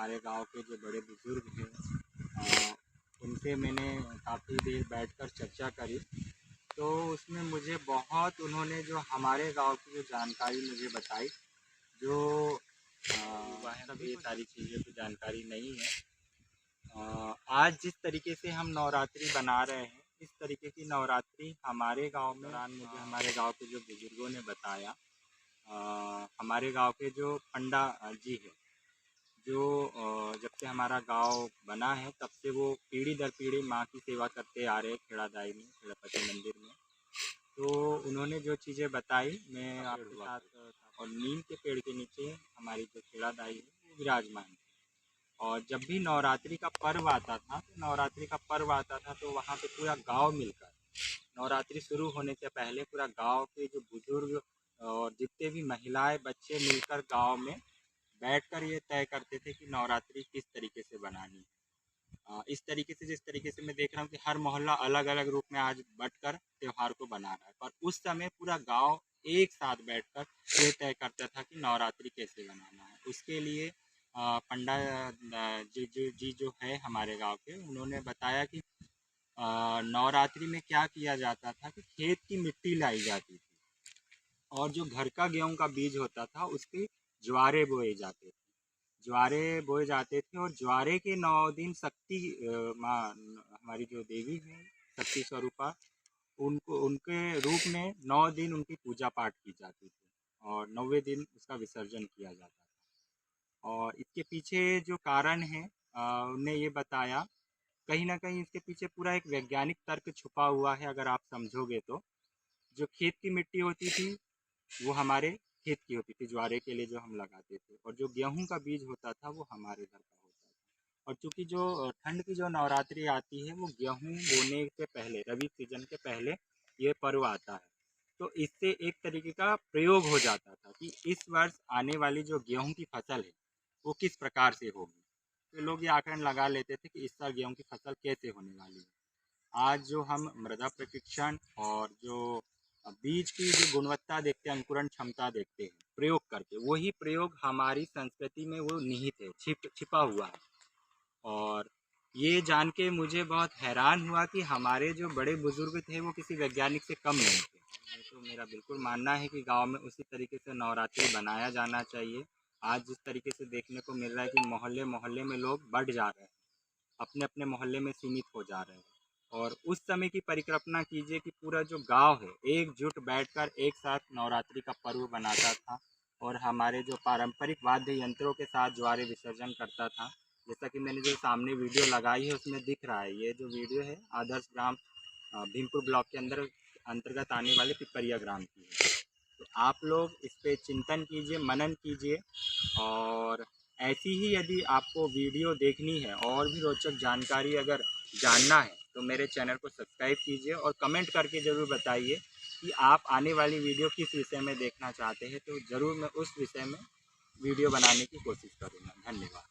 हमारे गांव के जो बड़े बुज़ुर्ग हैं उनसे मैंने काफ़ी देर बैठकर चर्चा करी। तो उसमें मुझे बहुत उन्होंने जो हमारे गांव की जो जानकारी मुझे बताई, जो सभी सारी चीज़ों की जानकारी नहीं है। आज जिस तरीके से हम नवरात्रि बना रहे हैं, इस तरीके की नवरात्रि हमारे गांव में मुझे हमारे गांव के जो बुज़ुर्गों ने बताया। हमारे गांव के जो पंडा जी है, जो जब से हमारा गांव बना है तब से वो पीढ़ी दर पीढ़ी माँ की सेवा करते आ रहे हैं खेड़ादाई में, खेड़ापति मंदिर में। तो उन्होंने जो चीज़ें बताई मैं आपके साथ, और नीम के पेड़ के नीचे हमारी जो खेड़ादाई है वो विराजमान है। और जब भी नवरात्रि का पर्व आता था तो वहाँ पे पूरा गांव मिलकर, नवरात्रि शुरू होने से पहले पूरा गांव के जो बुजुर्ग और जितने भी महिलाएं बच्चे मिलकर गांव में बैठकर ये तय करते थे कि नवरात्रि किस तरीके से बनानी है। इस तरीके से, जिस तरीके से मैं देख रहा हूँ कि हर मोहल्ला अलग अलग रूप में आज बटकर त्यौहार को बना रहा है, पर उस समय पूरा गांव एक साथ बैठकर ये तय करता था कि नवरात्रि कैसे बनाना है। उसके लिए पंडा जी जो है हमारे गांव के, उन्होंने बताया कि नवरात्रि में क्या किया जाता था कि खेत की मिट्टी लाई जाती थी और जो घर का गेहूं का बीज होता था उसके ज्वारे बोए जाते थे। ज्वारे बोए जाते थे और ज्वारे के 9 दिन शक्ति माँ, हमारी जो देवी है शक्ति स्वरूपा, उनको उनके रूप में 9 दिन उनकी पूजा पाठ की जाती थी और 9वें दिन उसका विसर्जन किया जाता था। और इसके पीछे जो कारण है उन्हें ये बताया, कहीं ना कहीं इसके पीछे पूरा एक वैज्ञानिक तर्क छुपा हुआ है। अगर आप समझोगे तो जो खेत की मिट्टी होती थी वो हमारे खेत की होती थी, ज्वारे के लिए जो हम लगाते थे, और जो गेहूं का बीज होता था वो हमारे घर का होता था। और चूंकि जो ठंड की जो नवरात्रि आती है वो गेहूं बोने से पहले, रबी सीजन के पहले ये पर्व आता है, तो इससे एक तरीके का प्रयोग हो जाता था कि इस वर्ष आने वाली जो गेहूं की फसल है वो किस प्रकार से होगी। तो लोग ये आकलन लगा लेते थे कि इस साल गेहूं की फसल कैसे होने वाली है। आज जो हम मृदा प्रशिक्षण और जो बीज की जो गुणवत्ता देखते हैं, अंकुरण क्षमता देखते हैं प्रयोग करके, वही प्रयोग हमारी संस्कृति में वो निहित है, छिपा हुआ है। और ये जान के मुझे बहुत हैरान हुआ कि हमारे जो बड़े बुजुर्ग थे वो किसी वैज्ञानिक से कम नहीं थे। तो मेरा बिल्कुल मानना है कि गांव में उसी तरीके से नवरात्रि बनाया जाना चाहिए। आज जिस तरीके से देखने को मिल रहा है कि मोहल्ले मोहल्ले में लोग बढ़ जा रहे हैं, अपने अपने मोहल्ले में सीमित हो जा रहे हैं। और उस समय की परिकल्पना कीजिए कि पूरा जो गांव है एकजुट बैठकर एक साथ नवरात्रि का पर्व बनाता था और हमारे जो पारंपरिक वाद्य यंत्रों के साथ ज्वारे विसर्जन करता था। जैसा कि मैंने जो सामने वीडियो लगाई है उसमें दिख रहा है, ये जो वीडियो है आदर्श ग्राम भीमपुर ब्लॉक के अंतर्गत आने वाले पिपरिया ग्राम की है। तो आप लोग इस पर चिंतन कीजिए, मनन कीजिए। और ऐसी ही यदि आपको वीडियो देखनी है और भी रोचक जानकारी अगर जानना है तो मेरे चैनल को सब्सक्राइब कीजिए और कमेंट करके ज़रूर बताइए कि आप आने वाली वीडियो किस विषय में देखना चाहते हैं, तो ज़रूर मैं उस विषय में वीडियो बनाने की कोशिश करूँगा। धन्यवाद।